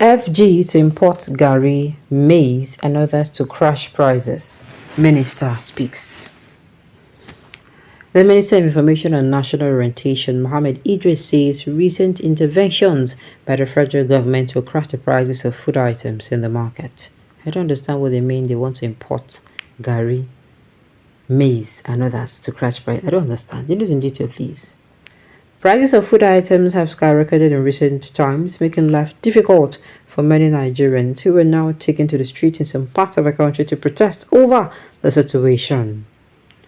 FG to import Garri, maize, and others to crash prices. Minister speaks. The Minister of Information and National Orientation, Mohammed Idris, says recent interventions by the federal government will crash the prices of food items in the market. I don't understand what they mean. They want to import Garri, maize, and others to crash price. I don't understand. You lose in detail, please. Prices of food items have skyrocketed in recent times, making life difficult for many Nigerians who are now taken to the streets in some parts of the country to protest over the situation.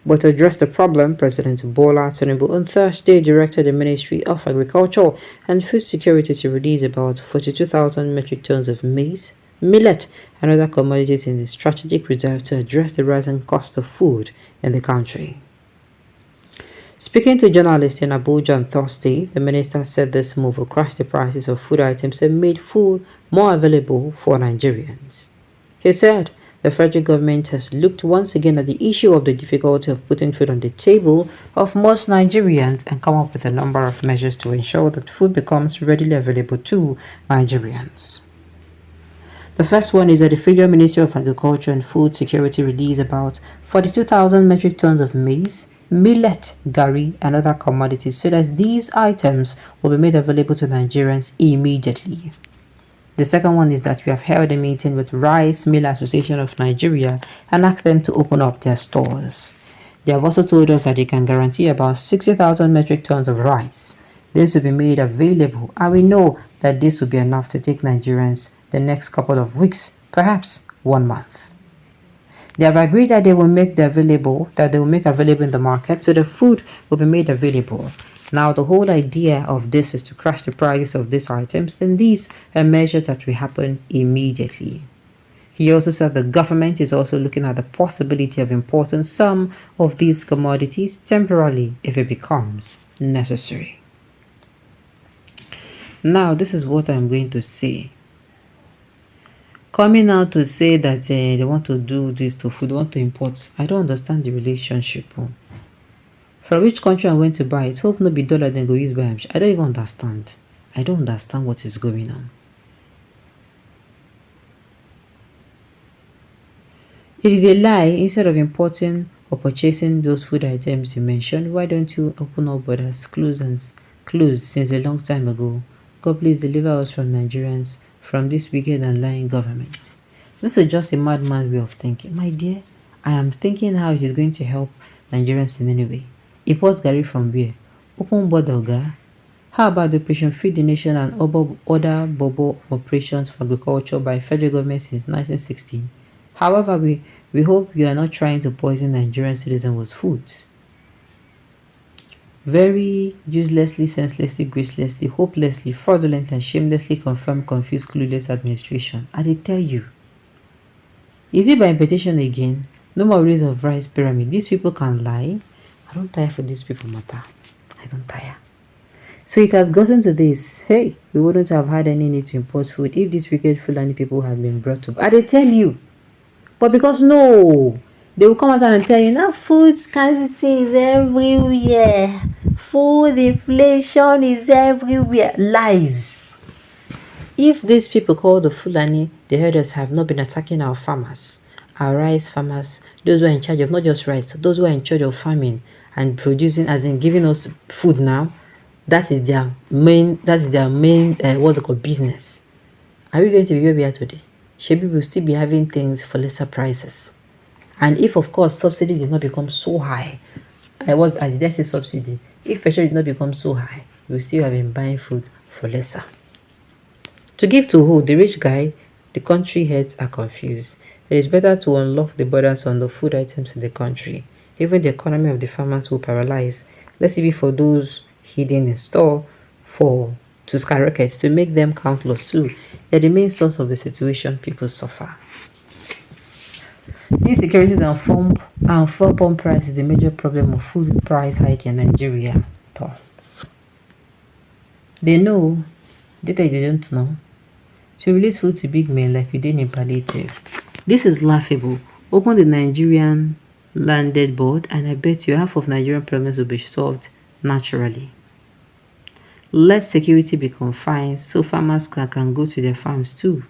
But to address the problem, President Bola Tinubu on Thursday directed the Ministry of Agriculture and Food Security to release about 42,000 metric tons of maize, millet, and other commodities in the strategic reserve to address the rising cost of food in the country. Speaking to journalists in Abuja on Thursday, the minister said this move will crash the prices of food items and made food more available for Nigerians. He said the federal government has looked once again at the issue of the difficulty of putting food on the table of most Nigerians and come up with a number of measures to ensure that food becomes readily available to Nigerians. The first one is that the Federal Ministry of Agriculture and Food Security released about 42,000 metric tons of maize, millet, garri, and other commodities so that these items will be made available to Nigerians immediately. The second one is that we have held a meeting with Rice Mill Association of Nigeria and asked them to open up their stores. They have also told us that they can guarantee about 60,000 metric tons of rice. This will be made available, and we know that this will be enough to take Nigerians the next couple of weeks, perhaps 1 month. They have agreed that they will make available in the market, so the food will be made available. Now, the whole idea of this is to crash the prices of these items, and these are measures that will happen immediately. He also said the government is also looking at the possibility of importing some of these commodities temporarily if it becomes necessary. Now, this is what I'm going to say. Coming out to say that they want to do this to food, they want to import, I don't understand the relationship. From which country I'm going to buy it? Hope no be dollar then go use buy am. I don't even understand. I don't understand what is going on. It is a lie. Instead of importing or purchasing those food items you mentioned, why don't you open up borders closed since a long time ago? God please deliver us from Nigerians, from this wicked and lying government. This is just a madman way of thinking. My dear, I am thinking how it is going to help Nigerians in any way. Import Garri from where? Open border, Oga. How about the Operation Feed the Nation and other bobo operations for agriculture by federal government since 1960? However, we hope you are not trying to poison Nigerian citizens with food. Very uselessly, senselessly, gracelessly, hopelessly, fraudulently, and shamelessly confirmed, confused, clueless administration. I did tell you. Is it by imputation again? No more ways of rice pyramid. These people can lie. I don't tire for these people matter. I don't tire. So it has gotten to this. Hey, we wouldn't have had any need to import food if these wicked Fulani people had been brought up. I did tell you. But because no, they will come out and tell you now food scarcity is everywhere. Food inflation is everywhere. Lies. If these people called the Fulani, the herders, have not been attacking our farmers, our rice farmers, those who are in charge of not just rice, those who are in charge of farming and producing, as in giving us food now, that is their main what's it called, business. Are we going to be where we are today? Maybe we'll still be having things for lesser prices. And if, of course, subsidy did not become so high, as did I say subsidy? If pressure did not become so high, we'll still have been buying food for lesser. To give to who? The rich guy? The country heads are confused. It is better to unlock the borders on the food items in the country. Even the economy of the farmers will paralyze. Let's see for those hidden in store to skyrocket, to make them countless too. They're the main source of the situation people suffer. Insecurity and fuel pump price is the major problem of food price hike in Nigeria. They know, data they don't know. To release food to big men like we did in palliative. This is laughable. Open the Nigerian landed board and I bet you half of Nigerian problems will be solved naturally. Let security be confined so farmers can go to their farms too.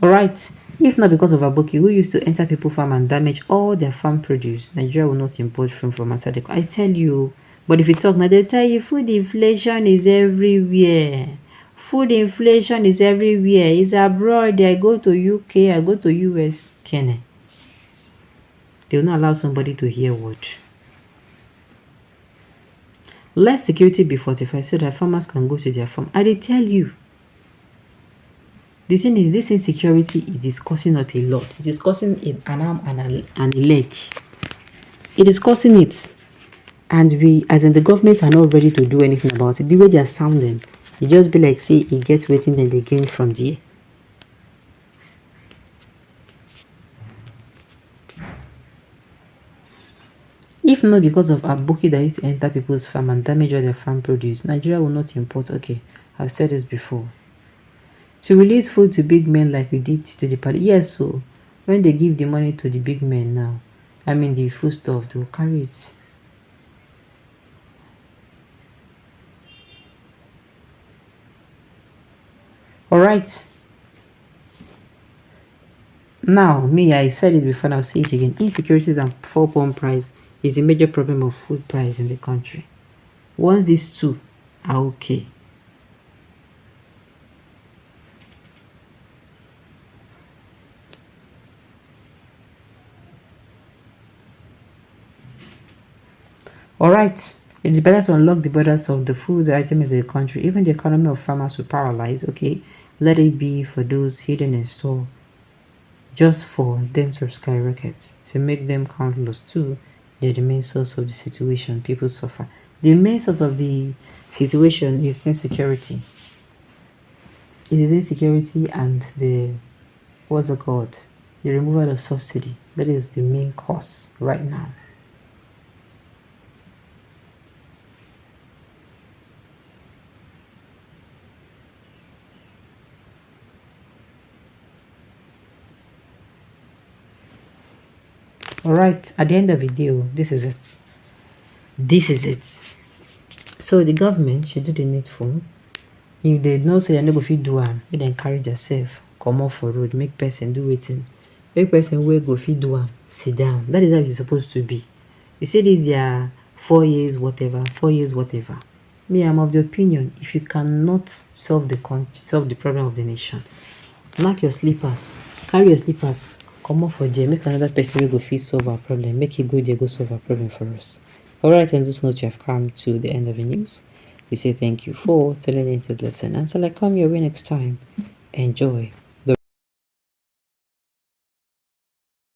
Alright, if not because of Aboki, who used to enter people's farm and damage all their farm produce, Nigeria will not import food from outside. I tell you, but if you talk now, they tell you food inflation is everywhere. Food inflation is everywhere. It's abroad. I go to UK, I go to US. Kenny. They will not allow somebody to hear word. Let security be fortified so that farmers can go to their farm. I did tell you. The thing is, this insecurity is causing us a lot. It is causing an arm and a leg. It is causing it. And we, as in the government, are not ready to do anything about it. The way they are sounding, it just be like, say, it gets waiting and they gain from there. If not because of Abuki that used to enter people's farm and damage all their farm produce, Nigeria will not import. Okay, I've said this before. To release food to big men like we did to the party. Yes, so when they give the money to the big men now, I mean the food stuff, they'll carry it. Alright. Now, me, I said it before, I'll say it again. Insecurities and fall pump price is a major problem of food price in the country. Once these two are okay, alright, it is better to unlock the borders of the food items in the country. Even the economy of farmers will paralyze. Okay, let it be for those hidden in store, just for them to skyrocket, to make them countless too. They're the main source of the situation people suffer. The main source of the situation is insecurity. It is insecurity and the, what's it called? The removal of subsidy. That is the main cause right now. Alright, at the end of the day, this is it. This is it. So the government should do the needful. If they know say they no go fit do am, make dem carry themselves comot for road, make person do wetin, make person wey go fit do am sit down. That is how it's supposed to be. You see this their 4 years whatever, 4 years whatever. Me, I'm of the opinion, if you cannot solve the problem of the nation, knack your slippers, carry your slippers, comot for there, make another person wey go fit solve our problem, make e go there go solve our problem for us. Alright, on this note, you have come to the end of the news. We say thank you for tuning into the lesson. Until I come your way next time, enjoy.